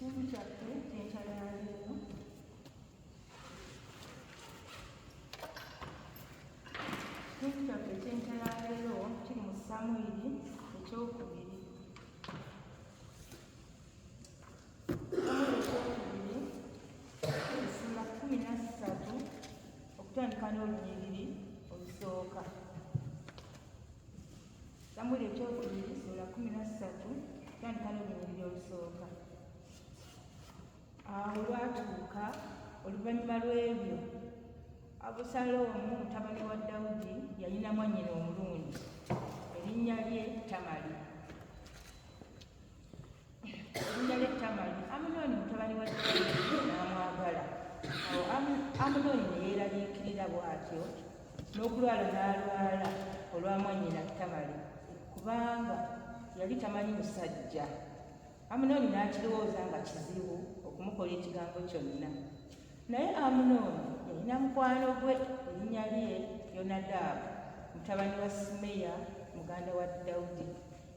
Ekitundu kyaffe kyenkala leero kiri mu Samwiri ekyokubiri. Samwiri ekyokubiri essula 13 okutandika n'olunyiriri olusooka. Samwiri ekyokubiri essula 13 okutandika n'olunyiriri olusooka. Awo lwatuuka oluvannyuma lw'ebyo, Abusaalomu mutabani wa Dawudi yalina mwannyina omulungi, erinnya lye Tamali. Amunoni mutabani wa Dawudi n'amwagala. Awo Amunoni ne yeeraliikirira bw'atyo, n'okulwala n'alwala olwa mwannyina Tamali, kubanga yali tamanyi musajja. Amunoni n'akirowooza nga kizibu okumukola ekigambo kyonna. Naye Amunoni yalina mukwano gwe, erinnya lye Yonadaabu mutabani wa Simeya muganda wa Dawudi.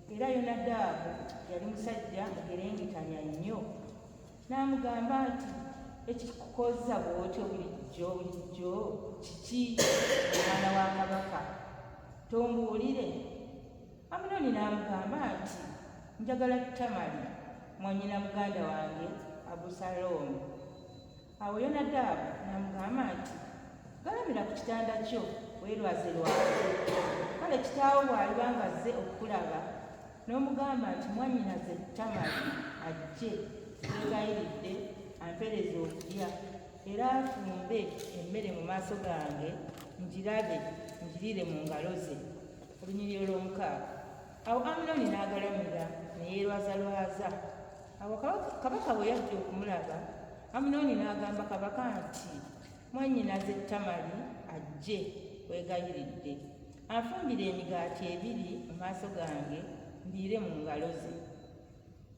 Era Yonadaabu yali musajja mugerengetanya nnyo. N'amugamba nti, ekikukoza bw'otyo bulijjo kiki, omwana wa kabaka? Tombuulire. Amunoni n'amugamba nti, njagala Tamali mwannyina muganda wange Abusaalomu. Awo Yonadaabu n'amugamba nti, galamira ku kitanda kyo weerwazerwaze. Kale kitaawo bw'aliba nga azze okukulaba, n'omugamba nti mwannyinaze Tamali ajje, weegayiridde ampeereze okulya, era afumbe emmere mu maaso gange, ngirabe ngiriire mu ngalo ze. Olunyiriri olw'omukaaga. Awo Amunoni n'agalamira ne yeerwazalwaza. Awo kabaka bwe yajja okumulaba, Amunoni n'agamba kabaka nti, mwannyinaze Tamali ajje, weegayiridde anfumbire emigaati 2 mu maaso gange, ndiire mu ngalo ze.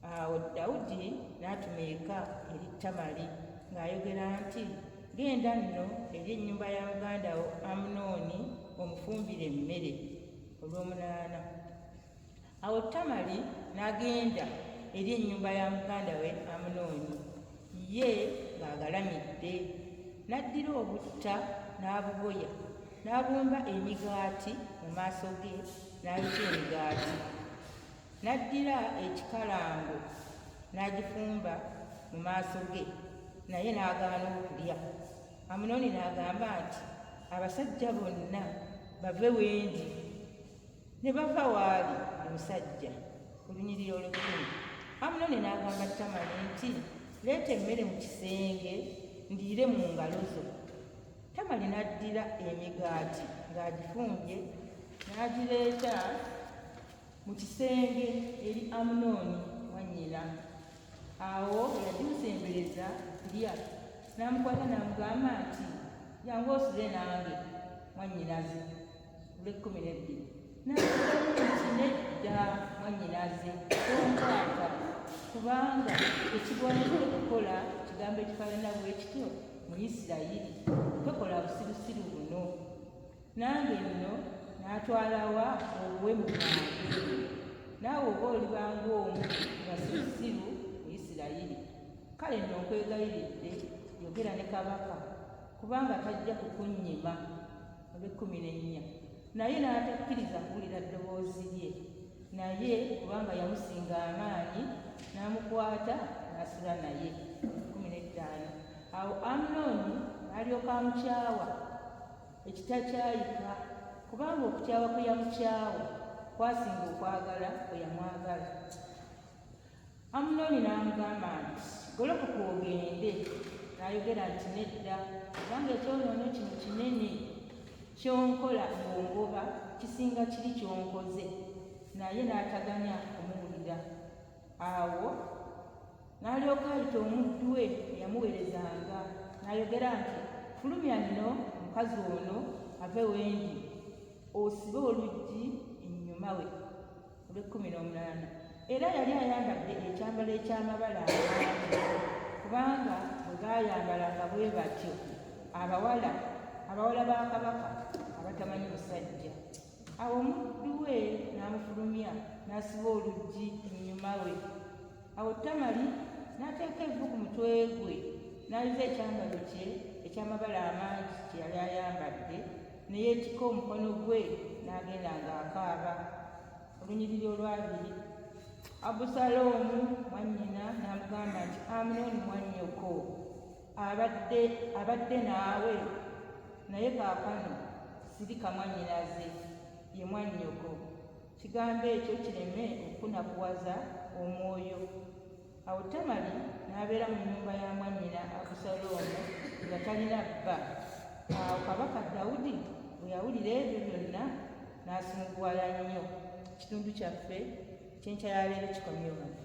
Awo Dawudi n'atuma eka eri Tamali ng'ayogera nti, genda nno eri ennyumba ya muganda wo Amunoni omufumbire emmere. Olw'omunaana. Awo Tamali n'agenda eri ennyumba ya muganda we Amunoni, ye ng'agalamidde. N'addira obutta n'abugoya, n'abumba emigaati mu maaso ge, n'ayita emigaati. N'addira ekikalango n'agifumba mu maaso ge, naye n'agaana okulya. Amunoni n'agamba nti, abasajja bonna bave wendi. Ne bava waali omusajja. Olunyiriri olw'ekkumi. Amunoni n'agamba Tamali nti, leeta emmere mu kisenge ndiire mu ngalo zo. Tamali n'addira emigaati ng'agifumbye n'agireeta mu kisenge eri Amunoni mwannyina. Awo yagimusembereza kulya, n'amukwata n'amugamba nti, jangu osule nange mwannyinaze. Olw'ekkumi-2. N'amugamba nti, nedda mwannyinaze, tonkwata, kubanga ekigwanidde okukola kigambo ekifaanana bwe kityo mu Isirayiri, tokola busirusiru buno. Nange nno n'atwalawa obuwemu bwange, naawe oba olibanga omu basirusiru mu Isirayiri. Kale nno nkwegayiridde, yogera ne kabaka, kubanga tajja kukunnyima. Olw'ekkumi-4. Naye n'atakkiriza kuwulira ddoboozi lye, naye kubanga yamusinga amaanyi, n'amukwata n'asula naye. 15. Awo Amunoni n'alyoka amukyawa ekitakyayika, kubanga okukyawa kwe yamukyawa kwasinga okwagala kwe yamwagala. Amunoni n'amugamba nti, golokoka ogende. N'ayogera nti, nedda, kubanga ekyonoono kino kinene, kyonkola ng'ongoba kisinga kiri kyonkoze. Naye n'ataganya kumuwulira. Awo n'alyoka ayita omuddu we eyamuweerezanga, n'ayogera nti, fulumya nno omukazi ono ave wendi, osibe oluggi ennyuma we. Olw'ekkumi-8. Era yali ayambadde ekyambalo eky'amabala amangi, kubanga bwe baayambalanga bwe batyo abawala ba kabaka abatamanyi musajja. Awo omuddu we n'amufulumya n'asiba oluggi ennyuma we. Awo Tamali n'ateeka evu ku mutwe gwe, n'aliza ekyambalo kye ekyamabala amangi kye yali ayambadde, ne yeetika omukono gwe n'agenda ng'akaaba. Olunyiriri olwabiri. Abusaloomu mwannyina n'amugamba nti, Amunoni mwannyoko abadde naawe, naye kaakano sirika mwannyinaze, ye mwannyoko. Kigambo ekyo kireme okunakuwaza omwoyo. Awo Tamali n'abeera mu nnyumba ya mwannyina Abusaloomu nga talina bba. Awo kabaka Dawudi bwe yawulira ebyo byonna n'asunguwala nnyo. Ekitundu kyaffe ekyenkya ya leero kikomye wano.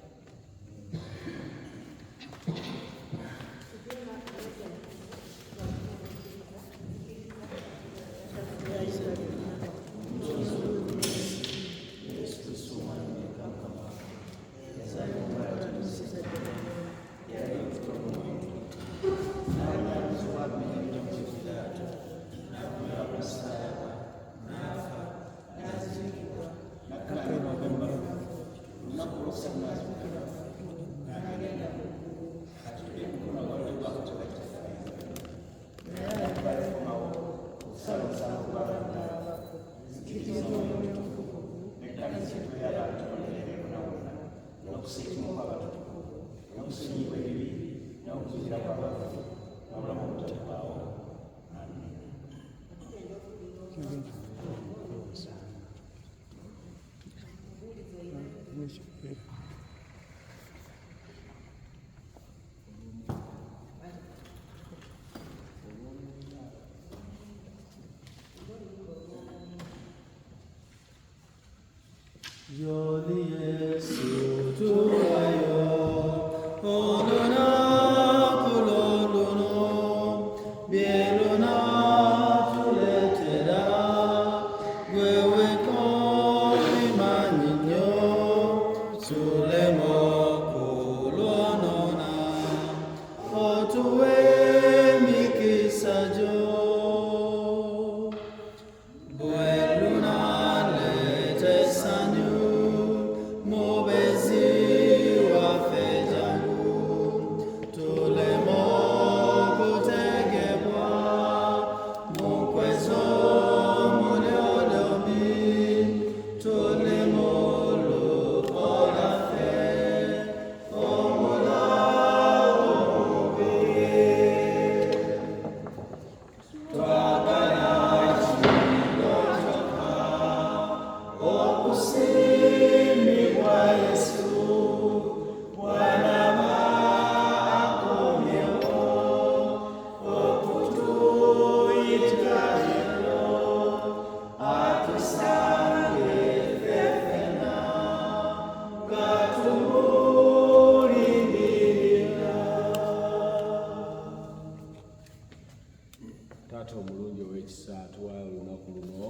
Taata omulungi ow'ekisa atuwaayo olunaku luno,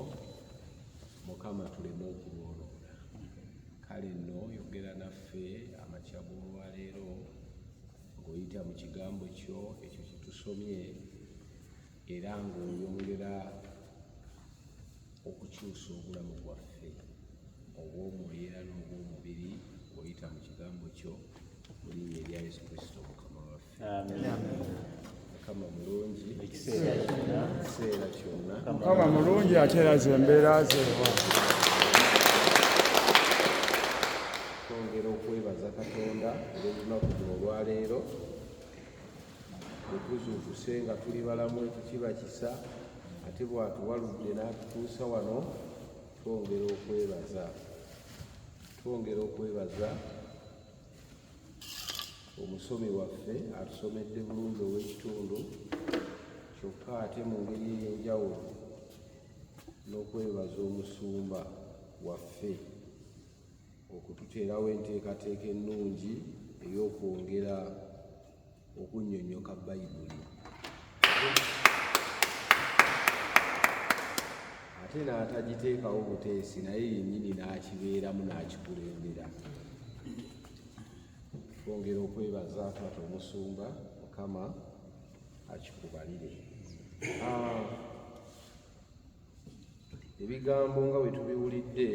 Mukama tuleme okulwoloola. Kale nno yogera naffe amakya g'olwaleero ng'oyita mu kigambo kyo ekyo kye tusomye, era ng'oyongera okukyusa obulamu bwaffe obw'omwoyo era n'obw'omubiri ng'oyita mu kigambo kyo mu linnya erya Yesu Kristo Mukama waffe. Mukama mulungi ekiseera kyonna. Mukama mulungi ate era ze embeera ze. Twongera okwebaza Katonda olw'olunaku luno olwaleero, bwe tuzuukuse nga tuli balamu ekyo kiba kisa, ate bw'atuwaludde n'atutuusa wano, twongera okwebaza omusomi waffe atusomedde bulungi ow'ekitundu, kyokka ate mu ngeri ey'enjawulo n'okwebaza omusumba waffe okututeerawo enteekateeka ennungi ey'okwongera okunnyonnyoka Bayibuli. Ate n'atagiteekawo buteesi, naye yennyini n'akibeeramu n'akikulembera. Twongera okwebaza Taata omusumba, Mukama akikubalire. Ebigambo nga bwe tubiwulidde,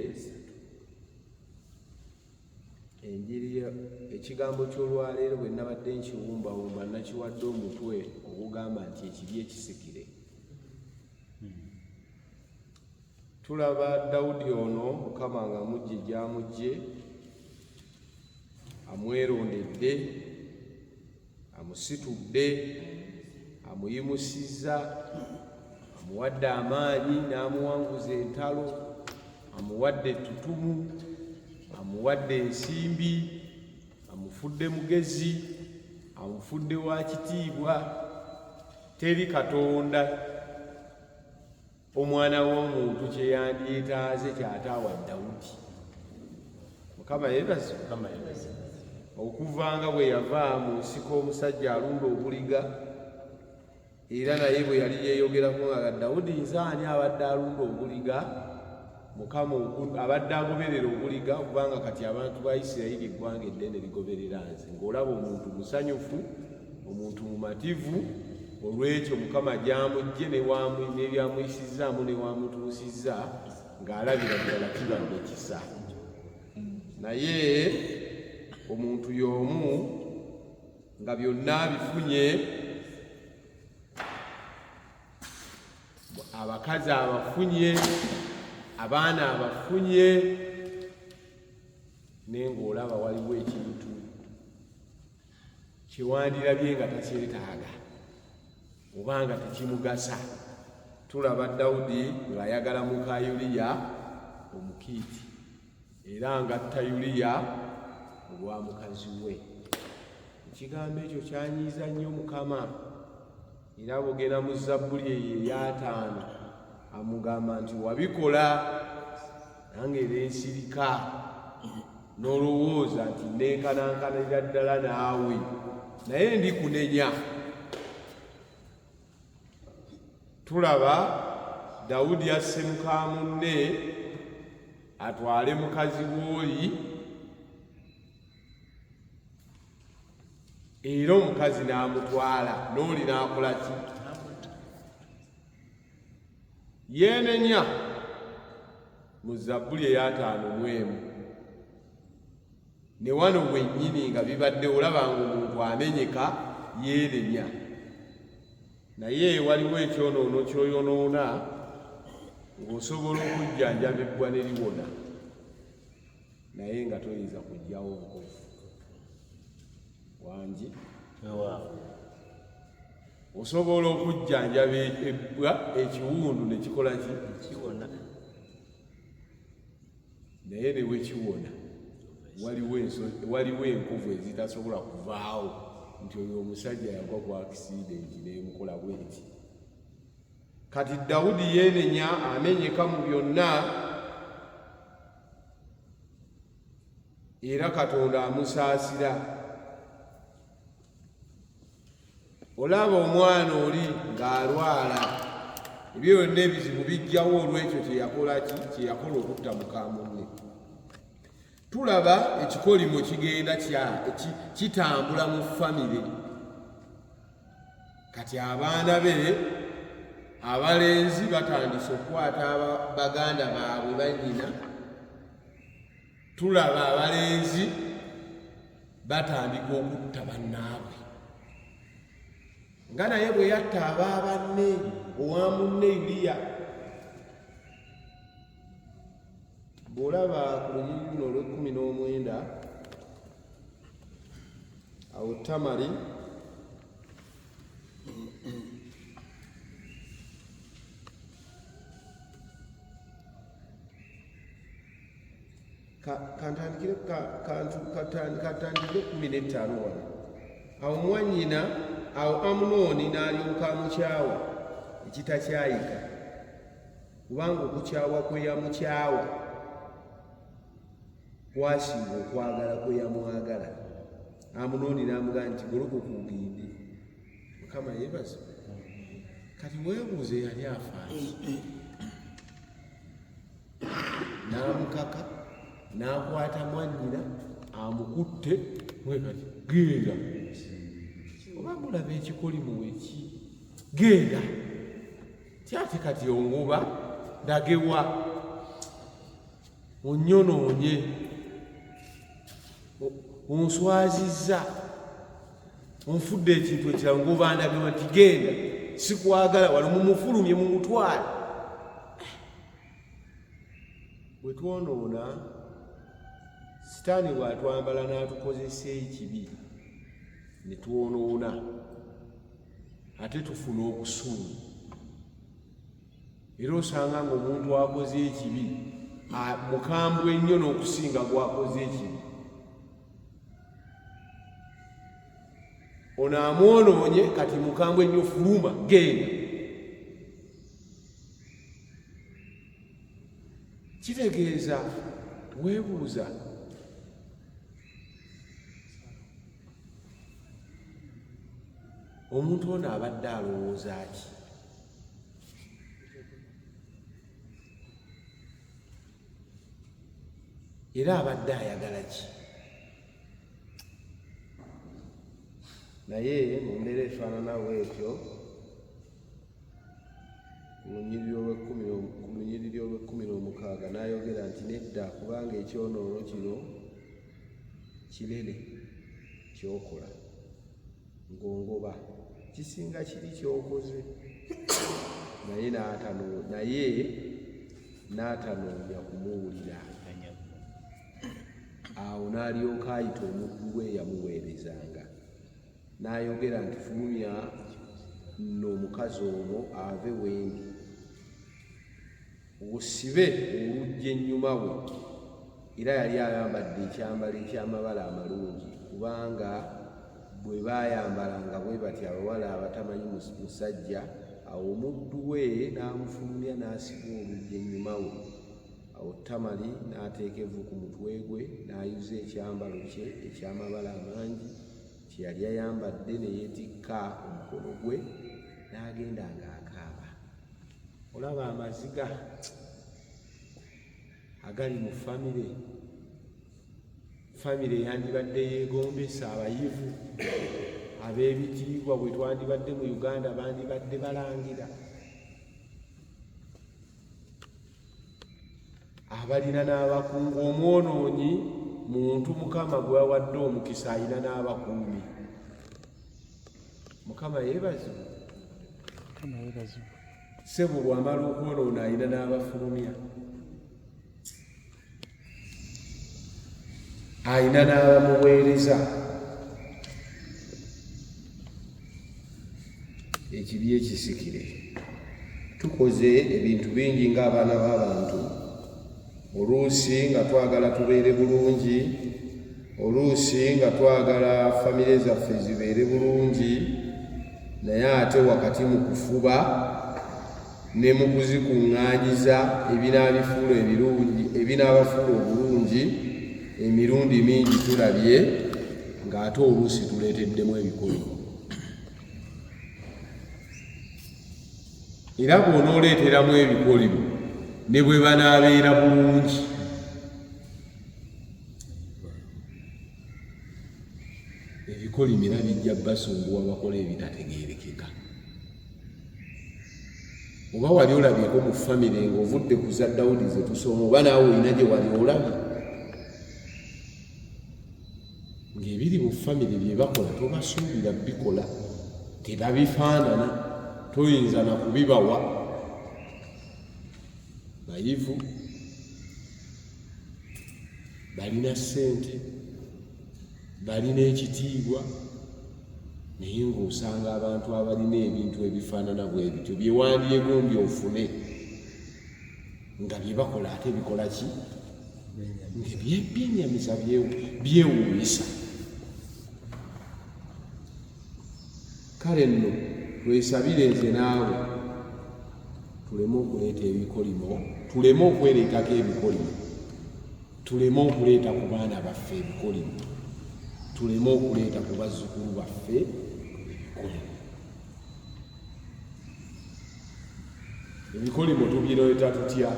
ekigambo ky'olwaleero bwe nabadde nkiwumbawumba nakiwadde omutwe ogugamba nti ekiri ekisikire. Tulaba Dawudi ono Mukama nga amugye gy'amugye, amwerondedde, amusitudde, amuyimusizza, amuwadde amaanyi n'amuwanguza entalo, amuwadde ettutumu, amuwadde ensimbi, amufudde mugezi, amufudde wa kitiibwa. Teri Katonda omwana w'omuntu kye yandyetaaze ky'ataawa Dawudi. Mukama yeebazibwe. Okuva nga bwe yava mu nsiko omusajja alunda obuliga, era naye bwe yali yeeyogerako nga Dawudi nze ani abadde alunda obuliga, Mukama abadde agoberera obuliga, kubanga kati abantu ba Isirayiri eggwanga eddene ligoberera nze. Ng'olaba omuntu musanyufu, omuntu mumativu, olw'ekyo Mukama gy'amugye n'ebyamuyisizaamu n'ewamutuusizza ng'alabira ddala kibadde kisa. Naye omuntu y'omu nga byonna abifunye, abakazi abafunye, abaana abafunye, naye ng'olaba waliwo ekintu kyewandirabye nga takyetaaga oba nga tekimugasa. Tulaba Dawudi ng'ayagala muka Yuliya Omukiiti, era ng'atta Yuliya olwa mukazi we. Ekigambo ekyo kyanyiiza nnyo Mukama, era bw'ogenda mu Zabbuli eyo eya 5 amugamba nti wabikola nange era ensirika n'olowooza nti nenkanankanira ddala naawe, naye ndikunenya. Tulaba Dawudi asse muka munne atwale mukazi w'oli, era omukazi n'amutwala, n'oli n'akola ki? Yeenenya mu Zabbuli eya 5:1. Ne wano wennyini nga bibadde olabanga omuntu amenyeka yeenenya. Naye waliwo ekyonoono ky'oyonoona ng'osobola okujjanjabibwa ne liwona, naye nga toyinza kuggyawo nkovu wangi. Osobola okujjanjabibwa ekiwundu ne kikola ki? Naye ne wekiwona waliwo enkovu ezitasobola kuvaawo nti oyo omusajja yagwa ku akisidenti n'emukola bweti. Kati Dawudi yeenenya, amenyeka mu byonna, era Katonda amusaasira. Olaba omwana oli ng'alwala, ebyo byonna ebizibu bijjawo olw'ekyo kyeyakola ki? Kyeyakola okutta muka munne. Tulaba ekikolimo kigenda kitambula mu famire. Kati abaana be abalenzi batandise okukwata baganda baabwe bannyina. Tulaba abalenzi batandika okutta bannaabwe, nga naye bwe yatta abaabanne owa munne Yuliya. Bw'olaba ku lunyiriri luno olw'19 awo Tamali katandikire 15 wano. Awo mwannyina, awo Amunoni n'alyoka amukyawa ekitakyayika, kubanga okukyawa kwe yamukyawa kwasinga okwagala kwe yamwagala. Amunoni n'amugamba nti golokoka ogende. Mukama yeebazibwe. Kati weebuuze yali afaaki. N'amukaka, n'akwata mwannyina amukutte, mwekati genda. Oba mulaba ekikolimo eki? Genda. Tyate kati ongoba ndagewa onnyonoonye. onswazizza onfudde ekintu ekirala ng'obandage bati genda sikwagala wala mumufulumye mumutwale. Bwe twonoona sitaani bw'atwambala n'atukozesa ekibi ne twonoona ate tufuna obusungu. Era osanga ng'omuntu akoze ekibi mukambwe ennyo n'okusinga gwakoze ekibi. Ono amwonoonye kati mukambwe ennyo fuluma genda. Kitegeeza weebuuza omuntu ono abadde alowooza ki? Era abadde ayagala ki? Naye mu mbeera efaananawo ekyo ku lunyiriri olw'16 n'ayogera nti nedda, kubanga ekyonoono kino kirere kyokola ng'ongoba kisinga kiri kyokoze. Naye n'atanoonya kumuwulira. Awo n'alyoka ayita omuddu we yamuweerezanga n'ayogera nti fulumya nno omukazi omwo ave wendi, osibe oluggi ennyuma we. Era yali ayambadde ekyambalo eky'amabala amalungi, kubanga bwe baayambalanga bwe bati abawala abatamanyi musajja. Awo omuddu we n'amufulumya n'asiba oluggi ennyuma we. Awo Tamali n'ateeka evvu ku mutwe gwe n'ayuza ekyambalo kye eky'amabala amangi kye yali ayambadde ne yeetikka omukono gwe n'agenda ng'akaaba. Olaba amaziga agali mu famire yandibadde yeegombesa abayivu ab'ebitiibwa. Bwe twandibadde mu Uganda bandibadde balangira abalina n'abakungu. Omwonoonyi muntu Mukama gwe yawadde omukisa alina n'abakuumi. Mukama yeebazibwe. Ssebo bw'amala okwonoona alina n'abafulumya, alina n'abamuweereza. Ekibi ekisikire. Tukoze ebintu bingi ng'abaana b'abantu. Oluusi nga twagala tubeere bulungi, oluusi nga twagala famire zaffe zibeere bulungi, naye ate wakati mu kufuba ne mu kuzikuŋŋaanyiza ebinaabafuula obulungi, emirundi mingi tulabye ng'ate oluusi tuleeteddemu ebikolimo. Era bw'onooleeteramu ebikolimo ne bwe banaabeera bulungi, ebikolimo era bijja basunguwa bakola ebitategeerekeka. Oba wali olabyeko mu famire ng'ovudde ku za Dawudi ze tusoma, oba naawe olina gye wali olabye ng'ebiri mu famire bye bakola tobasuubira bikola, tebabifaanana, toyinza na kubibawa. Bayivu, balina ssente, balina ekitiibwa, naye ng'osanga abantu abalina ebintu ebifaanana bwe bityo bye wandyegombye ofune nga bye bakola ate bikola ki? Byenyamisa, byewuunyisa. Kale nno twesabire nze naawe tuleme okuleeta ebikolimo, tuleme okwereetako ebikolimo, tuleme okuleeta ku baana baffe ebikolimo, tuleme okuleeta ku bazzukulu baffe ebikolimo. Ebikolimo tubireeta tutya?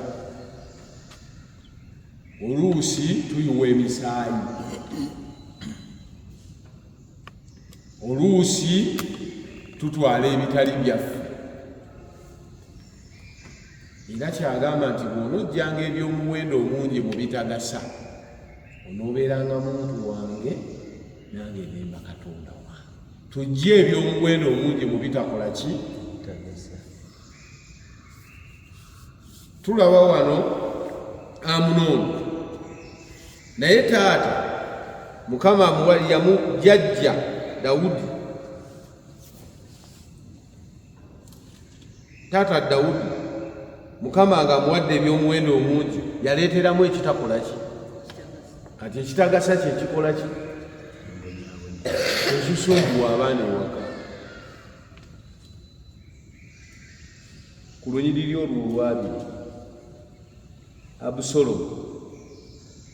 Oluusi tuyiwa emisaayi, oluusi tutwala ebitali byaffe. Era kyagamba nti bw'onojjanga eby'omuwendo omungi mu bitagasa, onoobeeranga muntu wange nange nemba Katonda wange. Tujje ebyomuwendo omungi mu bitakola ki? Tulaba wano Amunoni, naye taata Mukama yamujjajja Dawudi, taata Dawudi Mukama ng'amuwadde ebyomuwendo omungi yaleeteramu ekitakola ki? Kati ekitagasa kye kikola ki? Ekisumbuwa abaana ewaka. Ku lunyiriri olwo olwabiri Abusalomu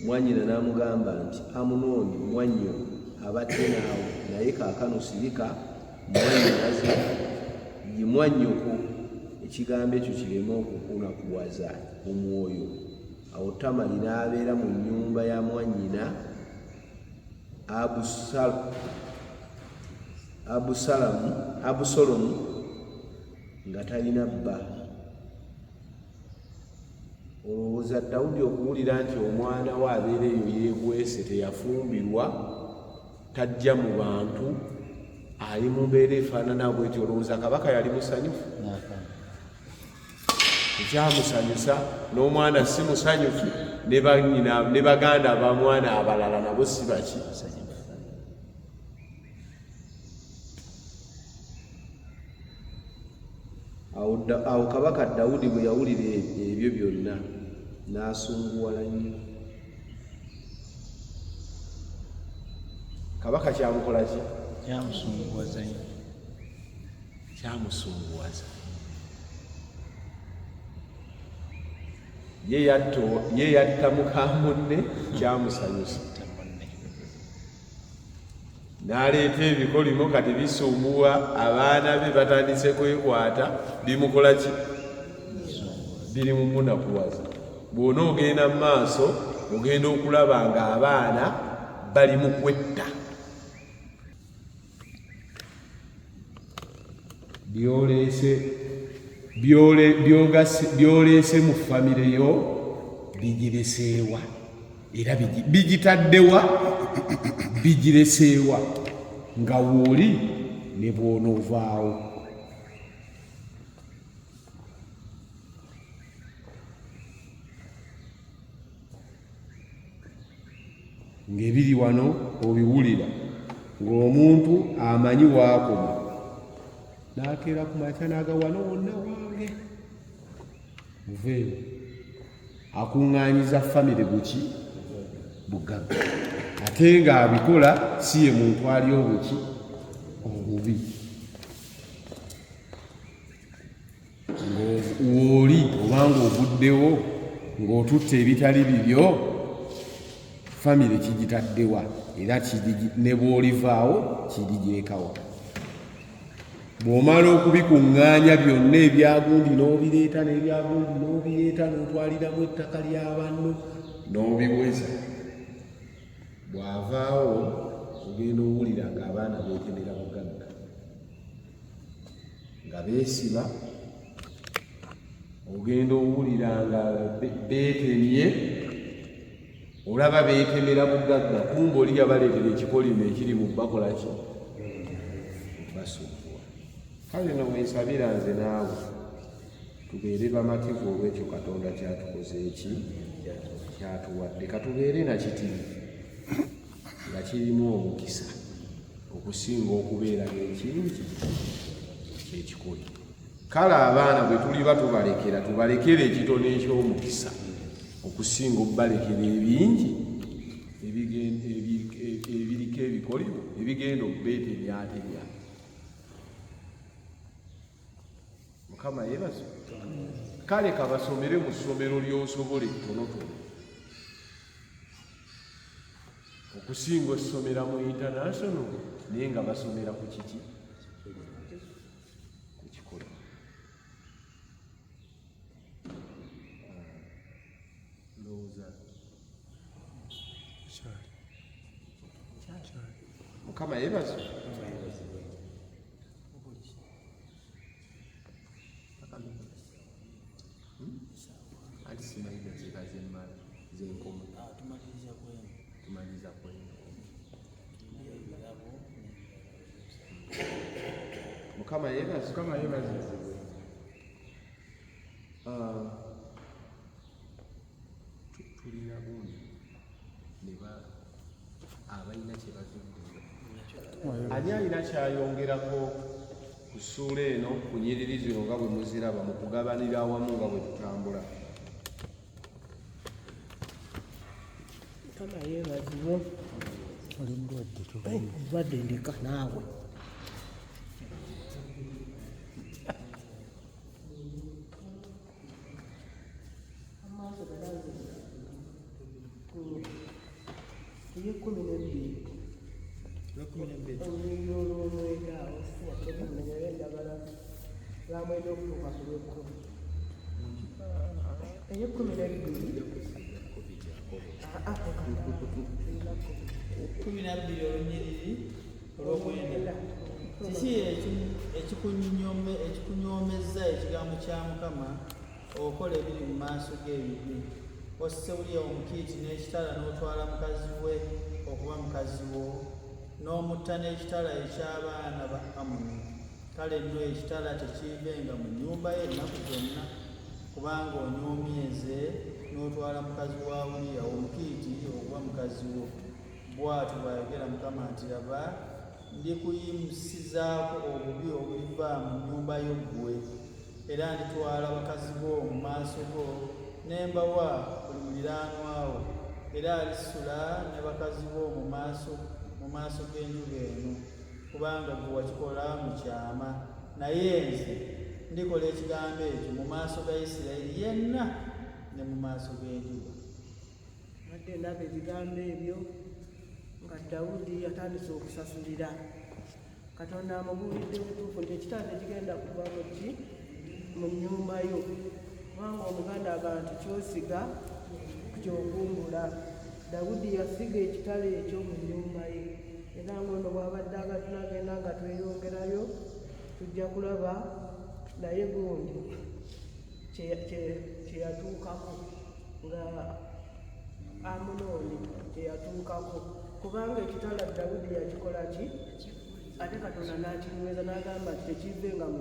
mwannyina n'amugamba nti Amunoni mwannyo abadde naawe, naye kaakano sirika mwannyinaze ye mwannyoko, ekigambo ekyo kireme okukunakuwaza omwoyo. Awo Tamali n'abeera mu nnyumba ya mwannyina Abusalomu nga talina bba. Olowooza Dawudi okuwulira nti omwana we abeera eyo yeegwese, teyafumbirwa, tajja mu bantu, ali mu mbeera efaanana bw'etyo, olowooza kabaka yali musanyufu? Ekyamusanyusa n'omwana si musanyufu, ne bannyina ne baganda ba mwana abalala nabo si baki. Awo kabaka Dawudi bwe yawulira ebyo byonna n'asunguwala nnyo. Kabaka kyamukola ki? Kyamusunguwaza. Ye yatta muka munne, kyamusanyusa. N'aleeta ebikolimo kati bisumbuwa, abaana be batandise kwekwata, bimukola ki? Biri mu munakuwaza. Bw'ona ogenda mu maaso ogenda okulaba ng'abaana bali mu kwetta. Byoleese mu famire yo bigireseewa, era bigitaddewa, bigireseewa nga wooli ne bw'onoovaawo. Ng'ebiri wano obiwulira, ng'omuntu amanyi waakoma n'akeera ku makya n'agawa wonna wange muveewo, akuŋŋaanyiza famire buki? Bugagga. Ate ng'abikola si ye muntu ali obuki? Obubi. Ng'oli obanga oguddewo ng'otutte ebitali bibyo, famire kigitaddewa, era ne bw'olivaawo kirigyekawa. Bw'omala okubikuŋŋaanya byonna ebyagundi n'obireeta, n'ebyagundi n'obireeta, n'otwaliramu ettaka lya banno n'obiweza, bw'avaawo ogenda owulira ng'abaana beetemera bugagga, nga beesiba, ogenda owulira nga beetemye, olaba beetemera bugagga, kumbe oli yabaleetera ekikolimo ekiri mu bakola ki? Basumbuwa. Kale no mwesabira nze naawe tubeere bamativu olw'ekyo Katonda kyatukoze eki? Kyatuwadde. Katubeere na kitiibwa nga kirimu omukisa okusinga okubeera n'ekingi kyekikoli. Kale abaana bwe tuliba tubalekera ekitono eky'omukisa okusinga okubalekera ebingi ebiriko ebikolimo ebigenda okubeetemyatemya. Mukama yeebaze. Kale kabasomere mu ssomero ly'osobola ettonotono okusinga osomera mu international, naye nga basomera ku kiki? Ku kikola. Lowooza Mukama yeebaze. Anti simanyi nteeka z'emmala z'enkoma. Tumaliza kwenda. Mukama yeebazibwe. Mukama yeebazibwe. Tulina gundi abalina kye bazudde. Ani alina kyayongerako ku ssuula eno ku nnyiriri zino nga bwe muziraba mu kugabanira awamu nga bwe tutambula? Mukama yeebazibwe. Oli mulwadde Obadde ndeka naawe. Kiki ekikunyoomezza ekigambo kya Mukama okola ebiri mu maaso g'ebibi? Osse Uliya Omukiiti n'ekitala n'otwala mukazi we okuba mukazi wo, n'omutta n'ekitala eky'abaana ba Amoni. Kale nno ekitala tekiivenga mu nnyumba ye ennaku zonna, kubanga onyoomyeze n'otwala mukazi wa Uliya Omukiiti okuba mukazi wo. Bw'atyo bw'ayogera Mukama nti, laba, ndikuyimusizaako obubi obuliva mu nnyumba yo ggwe, era nditwala bakazi bo mu maaso go ne mbawa buli muliraanwa wo, era alisula ne bakazi bo mu maaso g'enjuga eno, kubanga gwe wakikola mu kyama. Naye nze ndikola ekigambo ekyo mu maaso ga Isirayiri yenna ne mu maaso g'enjuga. Badde ndaba ebigambo ebyo nga Dawudi yatandise okusasulira. Katonda amubuulidde butuufu nti ekitala tekigenda kuva mu nnyumba yo, kubanga omuganda abantu kyosiga kyokumbula. Dawudi yasiga ekitala ekyo mu nnyumba ye, era ngono bw'abadde agatulagenda nga tweyongerayo tujja kulaba naye gundi kyeyatuukako nga Amunoni kyeyatuukako, kubanga ekitala Dawudi yakikola ki? Ate Katonda n'akinyweza n'agamba nti tekivenga mu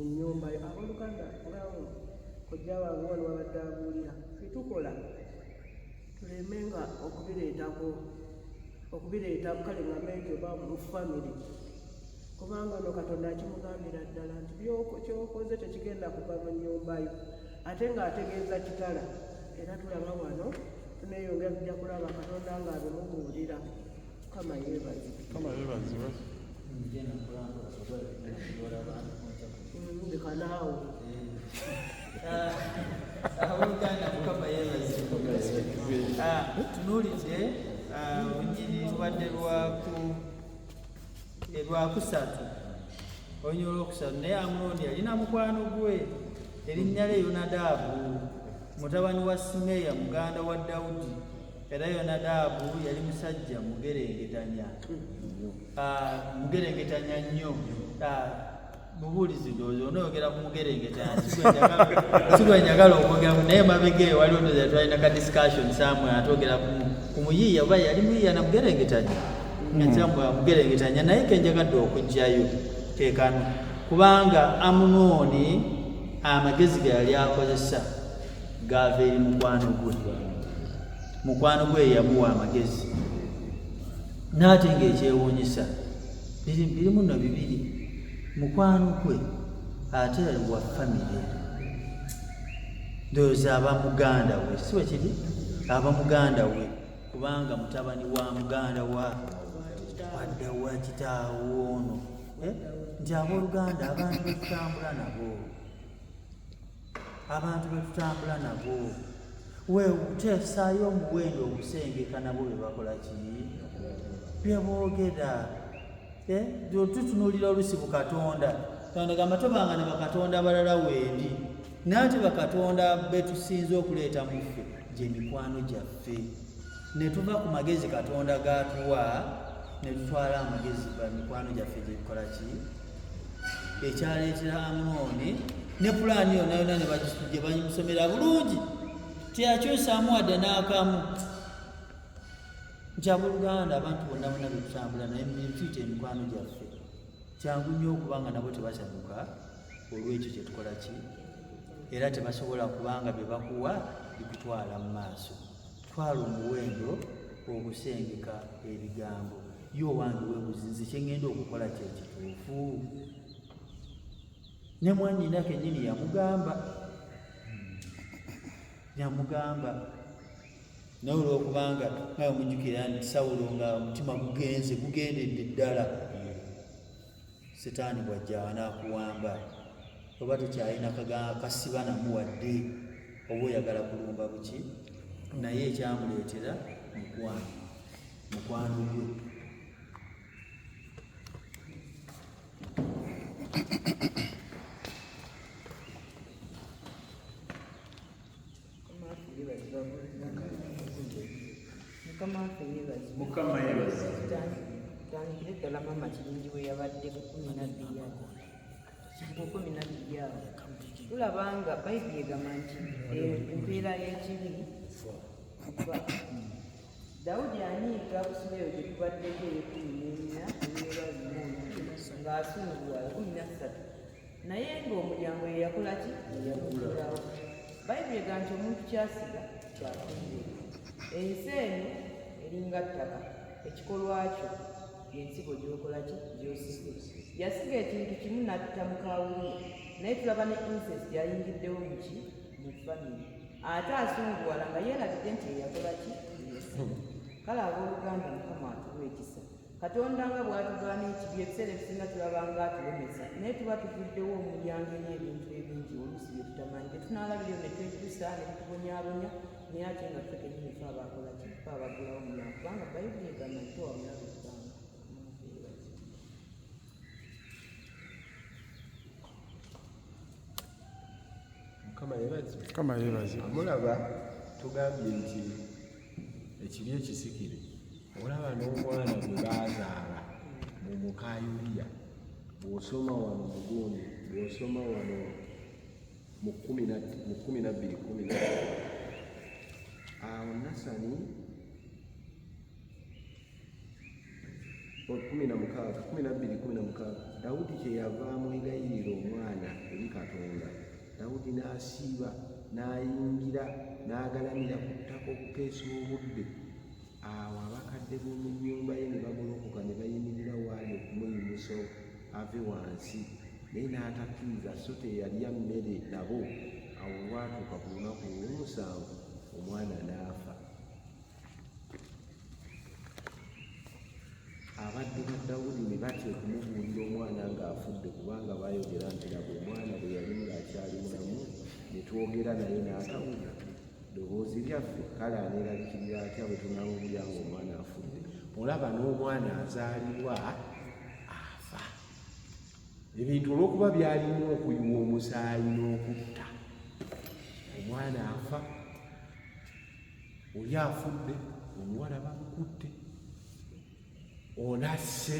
nnyumba yo. Abooluganda ngawo kojja wange wano wabadde abuulira fitukola tulemenga okubireeta kale nga meejo ba mu famire, kubanga no Katonda akimugambira ddala nti kyokoze tekigenda kuva mu nnyumba yo, ate ng'ategeeza kitala. Era tulaba wano tuneyongera tujja kulaba Katonda ng'abimubuulira. Mukama yeebazibwe. Naawe Abooluganda, Mukama yeebazibwe. Tunuulidde olunyiriri lubadde lwakusatu, olunyiriri olwokusatu. Naye Amunoni yalina mukwano gwe erinnya lye Yonadaabu, mutabani wa Simeeya muganda wa Dawudi. Era Yonadaabu yali musajja mugerengetanya nnyo. Bubuulizi ndowooza onoyogera ku mugerengetanya, si gwe njagala okwogeramu, naye mabega eyo waliwo ndowooza twalina ka discussion somewhere atwogera ku muyiiya, oba yali muyiiya na mugerengetanya, nga mugerengetanya. Naye ke njagadde okugjayo ke kano, kubanga Amunoni amagezi ge yali akozesa gaava eri mukwano gwe yamuwa amagezi, n'ate ng'ekyewuunyisa birimu no bibiri. Mukwano gwe ate wa famire, ndowooza aba muganda we, si bwe kiri? Aba muganda we, kubanga mutabani wa muganda wadda wa kitaawe ono. Nti abooluganda, abantu betutambula nabo teesaayo omuwendo ogusengeka nabo bye bakola ki? Bye boogera. Tutunuulira olusi ku Katonda. Katonda gamba tobanga ne bakatonda abalala wendi, naate bakatonda betusinze okuleeta mu ffe gye mikwano gyaffe. Ne tuva ku magezi Katonda g'atuwa ne tutwala amagezi ba mikwano gyaffe gye tukola ki? Ekyaleetera Amunoni ne pulaani yonna yonna gye bamusomera bulungi, teyakyusaamu wadde n'akamu. Nti abooluganda, abantu bonna betutambula naye tuyita emikwano gyaffe kyangu nnyo okubanga nabo tebasanyuka olw'ekyo kye tukola ki era tebasobola kubanga bye bakuwa bikutwala mu maaso. Twala omuwendo ogusengeka ebigambo ye owange weebuzinze kye ngenda okukola kye kituufu. Ne mwannyina kennyini yamugamba naye olwokubanga naye mujjukira nti Sawulo nga omutima gugendedde ddala, Setaani bw'ajja anaakuwamba oba tokyalina kasiba namuwadde oba oyagala kulumba buki, naye ekyamuleetera mukwano gwe. Mukama yebaze. Tandikire ddala mama kirungi bwe yabadde ku 12 awo. Tulaba nga Bayibuli egamba nti empeera y'ekibi kufa. Dawudi anyiiga Busuleyo gye tubaddeko eyo 14 ng'asunguwala 13, naye ng'omulyango ye yakola ki? Yagulawo. Bayibuli egamba nti omuntu kyasiga kyafunde. Ensi eno eringa ttaka, ekikolwa kyo y'ensigo gy'okola ki? Gy'osiga. Yasiga ekintu kimu n'atta mukawulire, naye tulaba ne incest yayingiddewo mu famire. Ate asunguwala nga yeerabidde nti eyakola ki? Kale abooluganda Mukama atuwa ekisa. Katonda nga bw'atugaana ekibi ebiseera ebisinga tulaba nga atulemesa, naye tuba tuvuddewo omulyango eri ebintu ebingi oluusi bye tutamanyi tetunaalabiryo ne twejusa ne bitubonyaabonya, naye ate nga ffe kennyini fe abakola ki? Fe abagulawo omulyango, kubanga Bayibuli egamba nti towamulabe ebbanga. Mukama yebaze. Mulaba tugambye nti ekibi ekisikire olaba n'omwana gwe baazaala mu Mukayuliya, bw'osoma wano mugundi, bw'osoma wano mu 12:12 awo Nasani 12:16 Dawudi kye yavaamu egayirira omwana eri Katonda. Dawudi n'asiiba n'ayingira n'agalamira ku ttaka okukeesa obudde. Awo abakadde b'omu nnyumba ye ne bagolokoka ne bayimirira waali okumuyimusa ave wansi, naye n'atakkiriza so teyalya mmere nabo. Awo olwatuuka ku lunaku olw'omusanvu omwana n'afa. Abaddu ba Dawudi ne batya okumubuulira omwana ng'afudde, kubanga baayogera nti laba omwana bwe yali ng'akyali mulamu ne twogera naye n'atawulira ddoboozi lyaffe, kale aneeraliikirira atya bwe tunaawulira ng'omwana afudde. Olaba n'omwana azaalibwa afa. Ebintu olw'okuba byalimu okuyiwa omusaayi n'okutta, omwana afa. Oli afudde, omuwala bamukutte, onasse,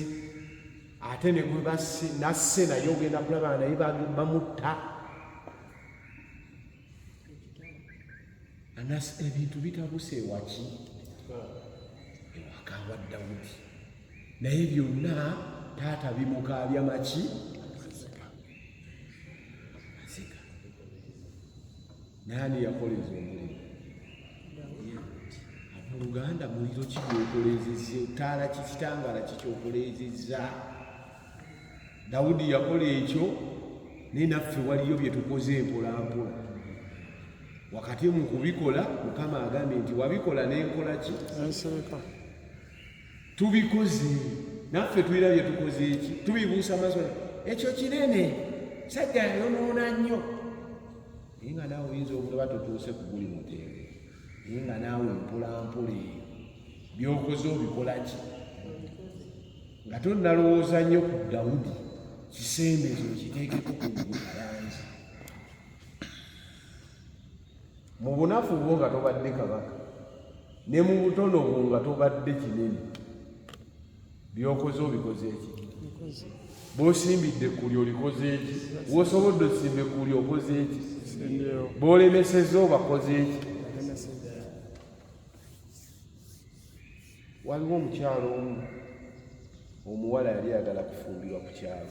ate ne gwe basse nasse naye ogenda kulaba naye bamutta. Ebintu bitabuse ewaki? Ewaka wa Dawudi. Naye byonna taata bimukaabya maki? Maziga. Naani yakoleza omuliro? Ab'oluganda muliro ki gwokolezezza? Ttaala ki, kitangaala ki kyokolezezza? Dawudi yakola ekyo, naye naffe waliyo bye tukoze empolampola. Wakati mu kubikola Mukama agambye nti wabikola n'enkola ki? Enseka. Tubikoze. Naffe tulabye tukoze eki? Tubibuusa maaso, ekyo kinene, sajja yonoona nnyo. Naye nga naawe oyinza okulaba tutuuse ku guli mutende. Naye nga naawe mpolampola eyo by'okoze obikola ki? Nga tonnalowooza nnyo ku Dawudi, kisembezo kiteekeko ku gulalanzi. Mu bunafu bwo nga tobadde kabaka, ne mu butono bwo nga tobadde kinene, by'okoze obikoze eki? Bw'osimbidde kuli olikoze eki? Bw'osobodde osimbe kuli okoze eki? Bw'olemesezza obakoze eki? Waliwo omukyalo omu omuwala yali ayagala kufumbirwa ku kyalo,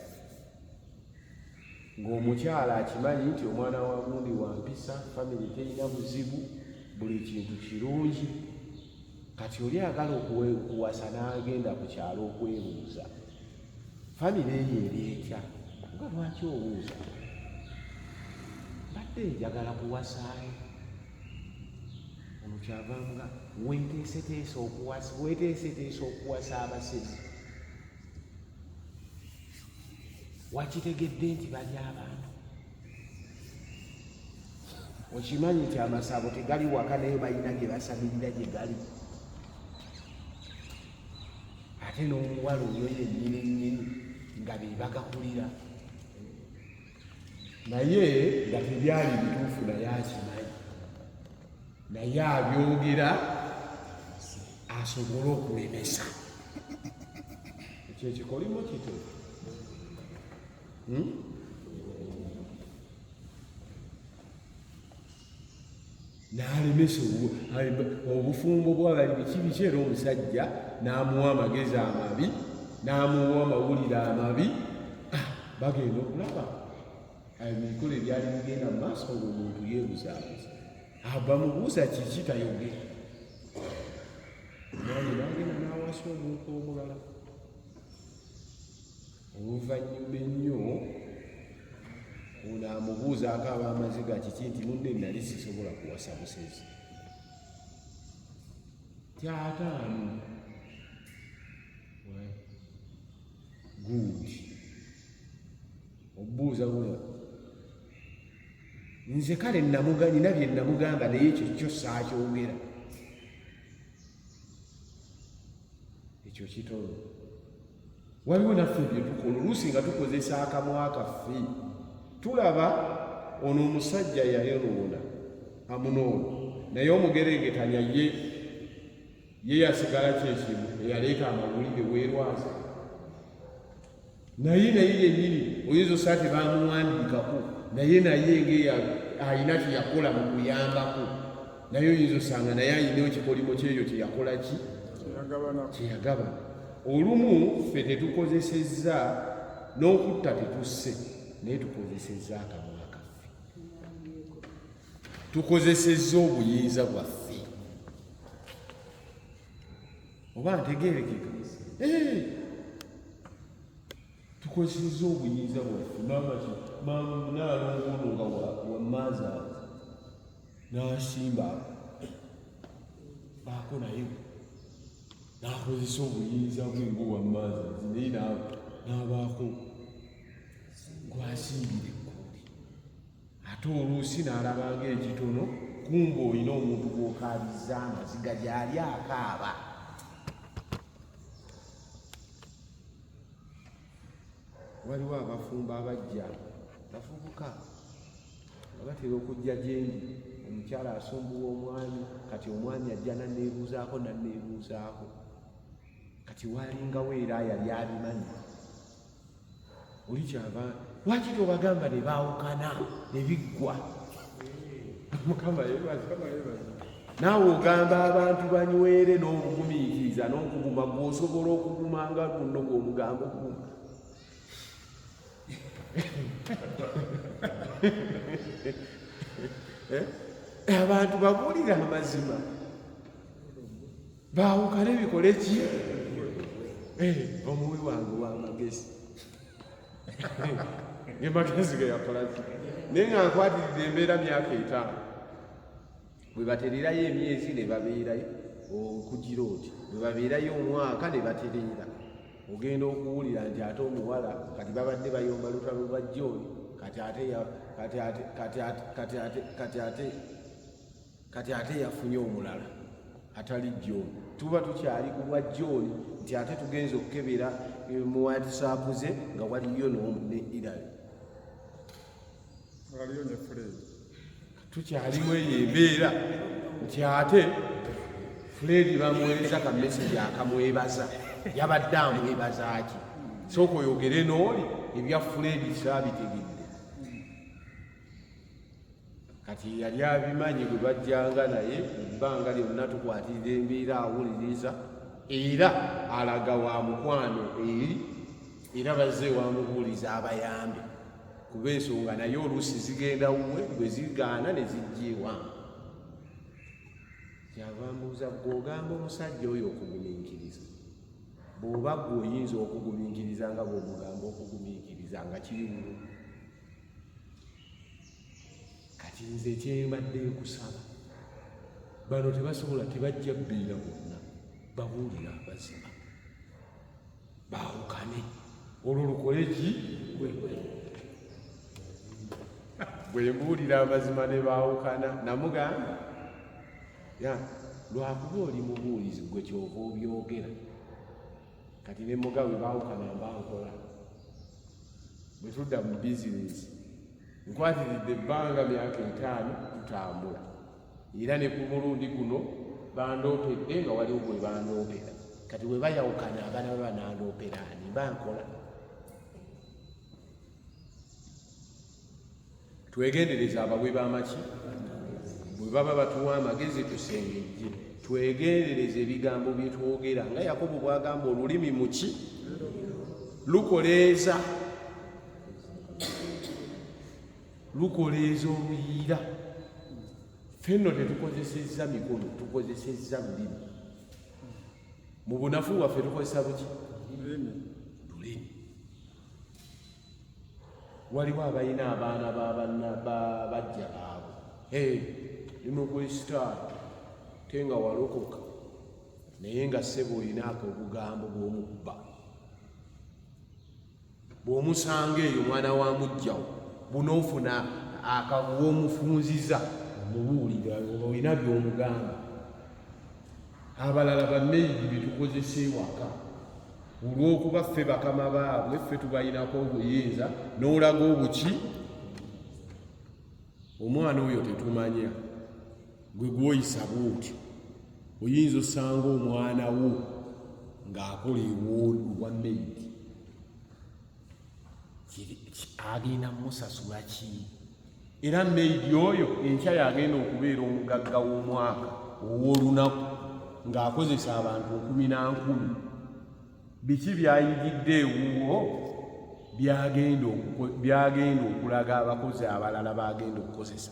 ng'omukyala akimanyi nti omwana wa gundi wampisa, famire terina buzibu, buli kintu kirungi. Kati oli ayagala okuwasa n'agenda ku kyalo okwebuuza, famire eyo eri etya? Nga lwaki obuuza? Badde njagala kuwasaayo. Ono kyavaamu nga weeteeseteese okuwasa abasezi. Wakitegedde nti bali abantu. Okimanyi nti amasabo tegali waka naye balina gye basabirira gye gali. Ate n'omuwala oyo yennyini nga be bagakulira, naye nga tebyali bituufu, naye akimanyi, naye abyogera asobole okulemesa. Ekyo ekikolimo kituufu. N'alemesa obufumbo bw'abali biki era omusajja n'amuwa amagezi amabi, n'amuwa amawulire amabi. Bagenda okulaba emikolo ebyali bigenda mu maaso ng'omuntu yeebuzaabuza, bamubuuza kiki tayogera. Omwami n'agenda n'awasa omuntu omulala. Oluvannyuma ennyo ono amubuuzaako ab'amaziga kiki, nti munne nali sisobola kuwasa busezi. Tyataanu gundi obuuza bula nze kale nina bye namugamba, naye ekyo kyo saakyogera. Ekyo kitono. Waliwo naffe bye tukola oluusi nga tukozesa akamwa kaffe. Tulaba ono omusajja yayonoona amunoona, naye omugerengetanya ye yasigala kyekimu eyaleeta amawulire weerwaza. Naye yennyini oyinza osaa tebamuwandiikako, naye ng'ayina kyeyakola mu kuyambako, naye oyinza osanga naye ayina ekikolimo kyeyo kyeyakola ki? Kyeyagabana. Olumu ffe tetukozesezza n'okutta tetusse, naye tukozesezza akamwa kaffe, tukozesezza obuyinza bwaffe. Oba ntegeerekeka? Tukozesezza obuyinza bwaffe. Naalongono nga wamaazi awo n'asimba baako naye n'akozesa obuyinza bwe ng'owamaazi naye n'abaako gwasimbira ekkuuli. Ate oluusi n'alabanga ekitono, kumbe olina omuntu gw'okaabizza amaziga gy'ali akaaba. Waliwo abafumba abajja bafubuka nga batera okujja gyendi, omukyala asumbuwa omwami, kati omwami ajja nanneebuuzaako, kati waalingawo era yali abimanyi. Oli kyava lwaki tobagamba ne baawukana ne biggwa? Mukama yeebaza. Naawe ogamba abantu banywere n'obugumiikiriza n'okuguma gw'osobola okugumanga guno gw'omugamba okuguma. Abantu babuulire amazima, baawukane bikole ki? Omuwi wange w'amagezi ngemagezi ge yakola ki? Naye nga nkwatiridde embeera myaka 5, bwe batererayo emyezi ne babeerayo okugira oti, bwe babeerayo omwaka ne batereera, ogenda okuwulira nti ate omuwala kati babadde bayomba lutalo lwa John, kati ate yafunye omulala atali John. Tuba tukyali ku lwa John nti ate tugenza okukebera mu WhatsApp ze nga waliyo ne Irali, waliyo ne Fred. Tukyalimu eyo embeera nti ate Fred bamuweereza ka message akamwebaza, yabadde amwebaza ki? Sooka oyogere n'oli ebya Fred saabitegedde. Kati yali abimanyi bwe bajjanga naye ebbanga lyonna tukwatirira embeera awuliriza era alaga wa mukwano eri era bazze wamubuuliza abayambe kuba ensonga naye oluusi zigenda wuwe bwe zigaana ne zijja ewange kyava mbuuza gweogamba omusajja oyo okugumiikiriza bw'oba gwe oyinza okugumiikiriza nga bw'omugamba okugumiikiriza nga kiriwo kati nze kyembadde nkusaba bano tebasobola tebajja bbiira bonna babuulira abazima baawukane olwo lukole ki bwe mbuulira amazima ne baawukana namugamba lwakuba oli mubuulizi gwe kyova obyogera kati ne mugabe baawukana mbankola bwe tudda mu bizinesi nkwatiridde ebbanga myaka 5 tutambula era ne ku mulundi guno bandoopedde nga waliwo bwe bandoopera kati bwe bayawukana abaana baba nandoopera ani bankola twegendereza abagwe b'amaki bwe baba batuwa amagezi tusengejje twegendereza ebigambo bye twogera nga Yakobo bw'agamba olulimi muki lukoleeza oluyiira fenno tetukozesezza mikono tukozesezza lulimi mu bunafu waffe tukozesa buki lulimi waliwo abalina abaana bajja baabwe lino kwesitaani te nga walokoka naye nga ssebo olinaako obugambo bw'omubba bw'omusanga eyo mwana wa mujjawo bunoofuna akawoomufunziza omubuulira olina by'omugamba abalala bameyigi byetukozesa ewaka olw'okuba ffe bakama baabwe ffe tubayinako obuyinza n'olaga obuki omwana oyo tetumanya gwe gwoyisa bwotyo oyinza osanga omwana wo ng'akola ewa meyigi agenda musasula ki era meyigi oyo enkya yagenda okubeera omugagga w'omwaka ow'olunaku ng'akozesa abantu 10,000 biki byayigidde ewuwo byagenda okulaga abakozi abalala bagenda okukozesa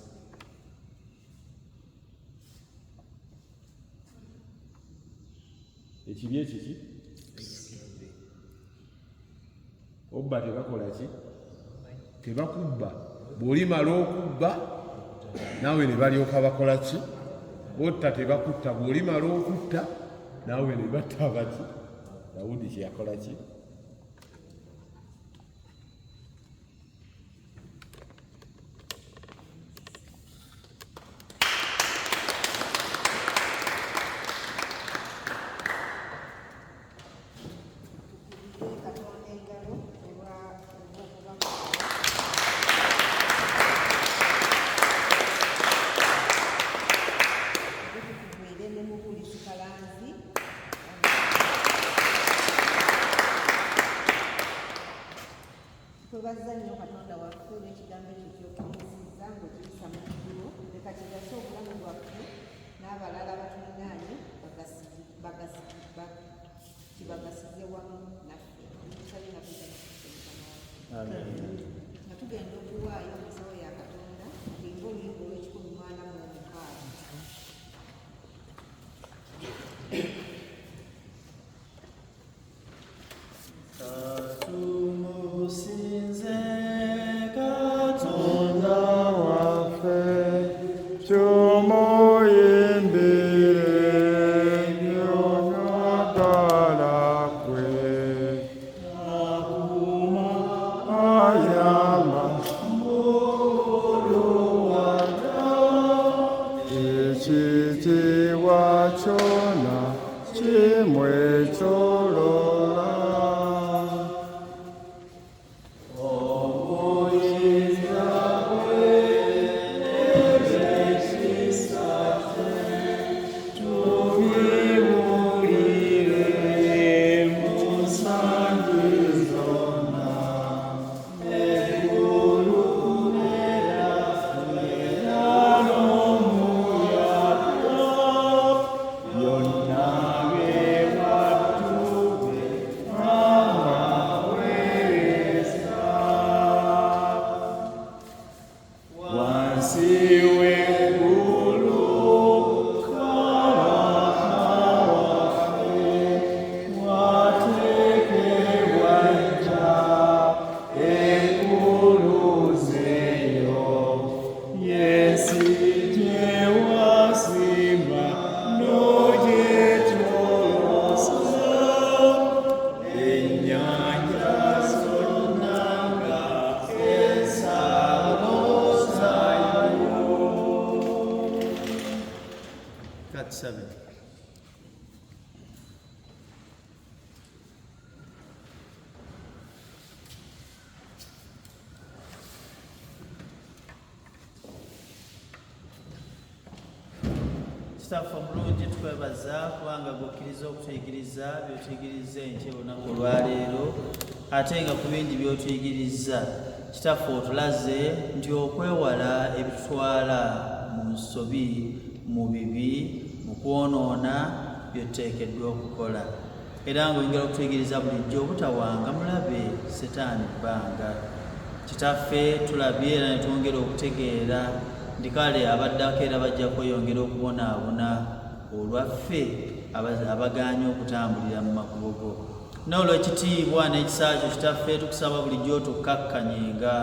ekibi ekiki obba tebakola ki tebakubba bw'olimala okubba naawe ne balyoka bakola ki botta tebakutta bw'olimala okutta naawe ne batta baki Dawudi kyeyakola ki twebaza nnyo Katonda waffe olw'ekigambo ekyo ky'otuyiisizza ng'okiyisa mu kitulo leka kigase obulamu bwaffe n'abalala batulinaanye kibagasize wamu naffe tusabe nga nga tugenda okuwaayo ensawo ya Katonda ngenga oluyimba Tumusinze Katonda waffe tumuyimbire by'okwagala kwe ayamba Kitaffe omulungi tukwebaza kubanga gwokkiriza okutuyigiriza by'otuyigiriza enkya olunaku olwaleero ate nga ku bingi by'otuyigiriza Kitaffe otulaze nti okwewala ebitutwala mu nsobi mu bibi mu kwonoona byetuteekeddwa okukola era ng'oyongera okutuyigiriza bulijjo obutawanga mulabe setaani bbanga. Kitaffe tulabye era ne twongera okutegeera ndi kale abaddako era bajja kweyongera okubonaabona olwaffe abagaanye okutambulira mu makubo go. N'olw'ekitiibwa n'ekisa kyo Kitaffe tukusaba bulijjo otukkakkanyenga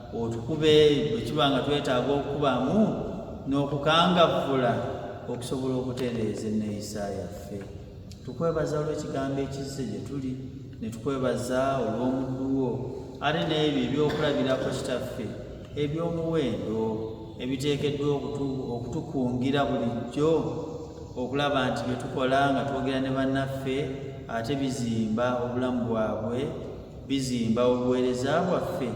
otukube bwe kiba nga twetaaga okukubamu n'okukangavvula okusobola okutereeza enneeyisa yaffe. Tukwebaza olw'ekigambo ekizze gye tuli ne tukwebaza olw'omuddu wo ate n'ebyo ebyokulabirako Kitaffe eby'omuwendo ebiteekeddwa okutukungira bulijjo okulaba nti bye tukola nga twogera ne bannaffe ate bizimba obulamu bwabwe, bizimba obuweereza bwaffe,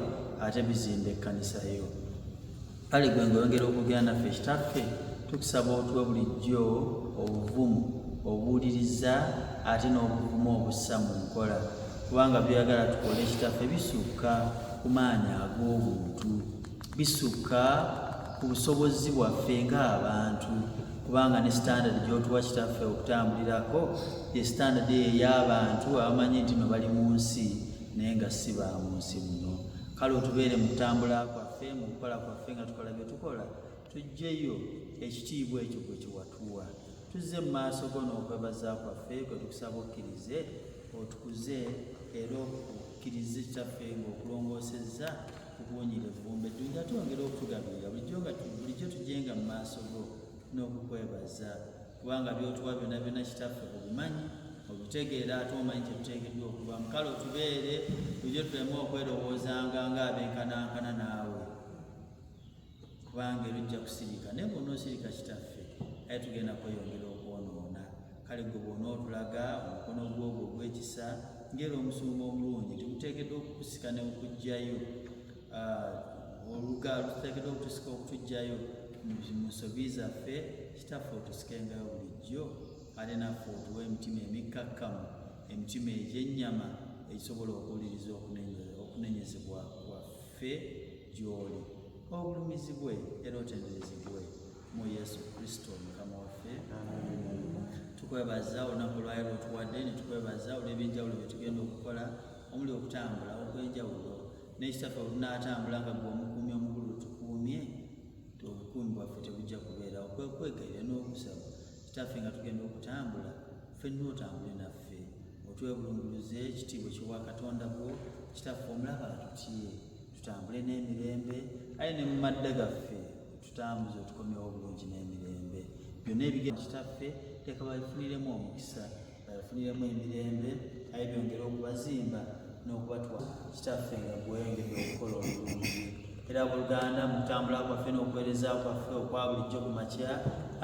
ate bizimba ekkanisa yo. Kale gwe ng'oyongera okwogera naffe Kitaffe tukusaba otuwe bulijjo obuvumu obuwuliriza ate n'obuvumu obussa mu nkola kubanga byagala tukole Kitaffe bisukka ku maanyi ag'obuntu, bisukka ku busobozi bwaffe ng'abantu kubanga ne standard gy'otuwa Kitaffe okutambulirako ye standard ey'abantu abamanyi nti no bali mu nsi naye nga si ba mu nsi muno. Kale otubeere mu kutambula kwaffe mu kukola kwaffe nga tukola bye tukola tuggyeyo ekitiibwa ekyo gwe kiwatuwa. Tuzze mu maaso go n'okwebaza kwaffe kwe tukusaba okkirize otukuze era okkirize Kitaffe ng'okulongoosezza tukuwunyire vumbe ddungi ate ongera okutugabirira bulijjo tujjenga mu maaso go n'okukwebaza kubanga by'otuwa byonna byonna Kitaffe obimanyi obitegeera ate omanyi kye tuteekeddwa okubamu. Kale otubeere bulijjo tuleme okwerowoozanga ng'abenkanankana naawe kubanga era ojja kusirika naye bw'onoosirika Kitaffe aye tugenda kweyongera okwonoona. Kale gwe bw'onootulaga omukono gw'ogwo ogw'ekisa ng'era omusumba omulungi tiguteekeddwa okukusika ne okuggyayo tuteekeddwa okutusika okutugyayo mu nsobi zaffe Kitaffe otusikengayo bulijjo ate naffe otuwa emitima emikkakkamu, emitima egy'ennyama egisobola okuwuliriza okunenyezebwa kwaffe gy'oli obulumizibwe era otenderezebwe mu Yesu Kristo Mukama waffe. Tukwebaza olunaku olwaleero otuwadde ne tukwebaza olw'ebyenjawulo bye tugenda okukola omuli okutambula okw'enjawulo ne Kitaffe olunaatambula nga gwe omukuumi omukulu tukuumye obukuumi bwaffe tebujja kubeera okwegaire n'okusaba Kitaffe nga tugenda okutambula ffenna otambule naffe otwebulunguluze ekitiibwa kiwa Katonda bwo Kitaffe omulaba atutye tutambule n'emirembe aye ne mu madda gaffe tutambuze otukomyewo bulungi n'emirembe byonna ebigenda Kitaffe teeka babifuniremu omukisa babifuniremu emirembe aye byongera okubazimba n'okubatwa Kitaffe nga gweyongedde okukola obulungi era buluganda mu kutambula kwaffe n'okuweereza kwaffe okwa bulijjo ku makya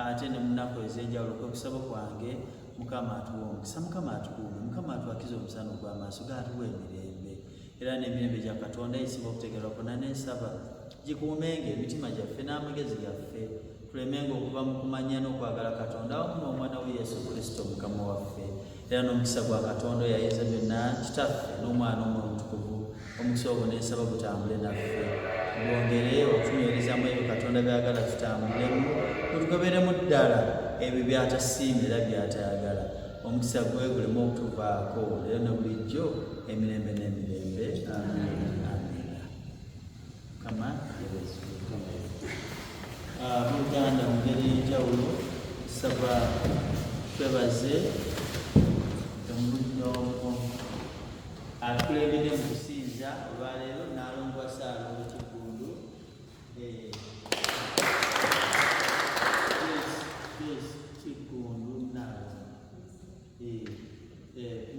ate ne mu nnaku ez'enjawulo kwe kusaba kwange Mukama atuwa omukisa, Mukama atukuume, Mukama atwakize omusana ogw'amaaso gaatuwa emirembe era n'emirembe gya Katonda eyisinga okutegerwa kwonna n'ensaba gikuumenga emitima gyaffe n'amagezi gaffe tulemenga okuva mu kumanya n'okwagala Katonda awamu n'omwana we Yesu Kristo Mukama waffe era n'omukisa gwa Katonda eyayinza byonna Kitaffe n'omwana omwe omutukuvu omukisa ogwo n'ensaba gutambule naffe gwongere okutunywerezamu ebyo Katonda byagala tutambulemu tutugoberemu ddala ebyo by'atasiima era by'atayagala omukisa gwe gulemu okutuvaako era ne bulijjo emirembe n'emirembe. Amiina. Kama Buluganda mu ngeri y'enjawulo tusaba twebaze omulungi atukulembedde mu kusinza olwaleero n'alongwa Saalo Kigundu Kigundu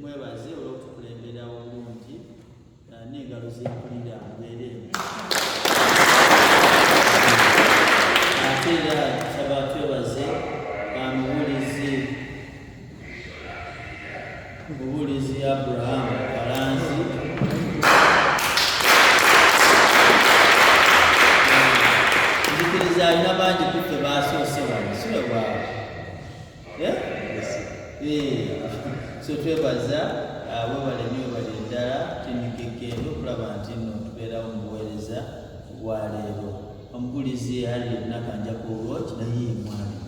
mwebaze olw'okutukulembera obulungi n'engalo z'empulira mbeere ate era tusaba twebaze mubuulizi Abraham Kalanzi nzikiriza alina bangi kuffe baasoose wano siwe bwabwe so twebaza webale nnyo bali ddala tindikekendo okulaba nti nno tubeerawo mu buweereza bwa leero. Omugulizi ali nakanjakuolwo kidaye mwami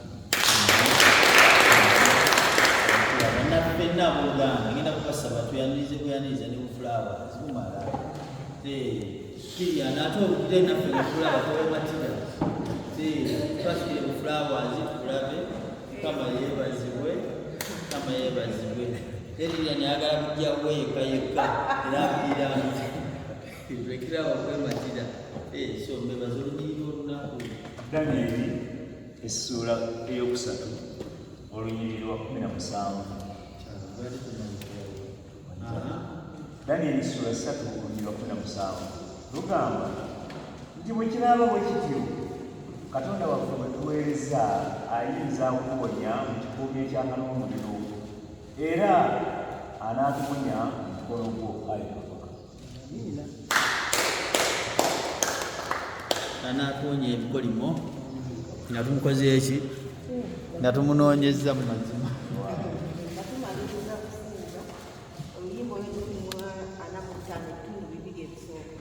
bannaffe nabuganda ngenda kubasaba tuyanirize buyaniriza ne bufulaawazi mumala kirya naate obugire naffe nefulaawa towematira twasikire bufulaawazi tukulabe kama yeebazibwe kama yeebazibwe terirya nayagala kujjawo yekka yekka era abwira nti lekerawo okwematira so mbebaza olunyiriri olunaku. Danyeri essula eyokusatu olunyiriri lwa 17. Danyeri essula 3 olunyiriri lwa 17 lugamba nti bwe kiraaba bwe kityo Katonda waffe bwe tuweereza ayinza okuwonya mu kikuumi ekyaka n'omuliro era anaatuwonya mu mukono gwo ayi Kabaka. Anaatuwonya ebikolimo nga tumukoze eki nga tumunoonyeza mu mazima. Batumaliriza kusinza oluyimba olw'ekikumwa 45 ebisooka.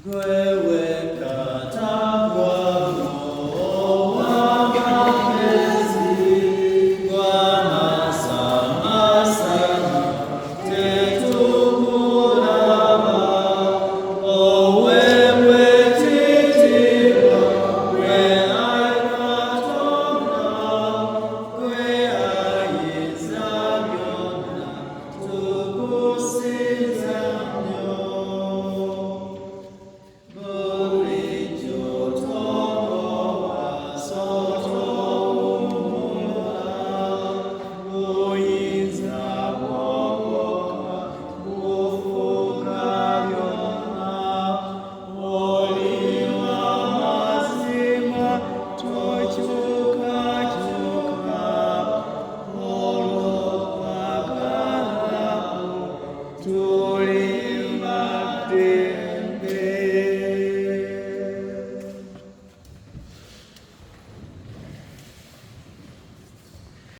Gwewe katagwa to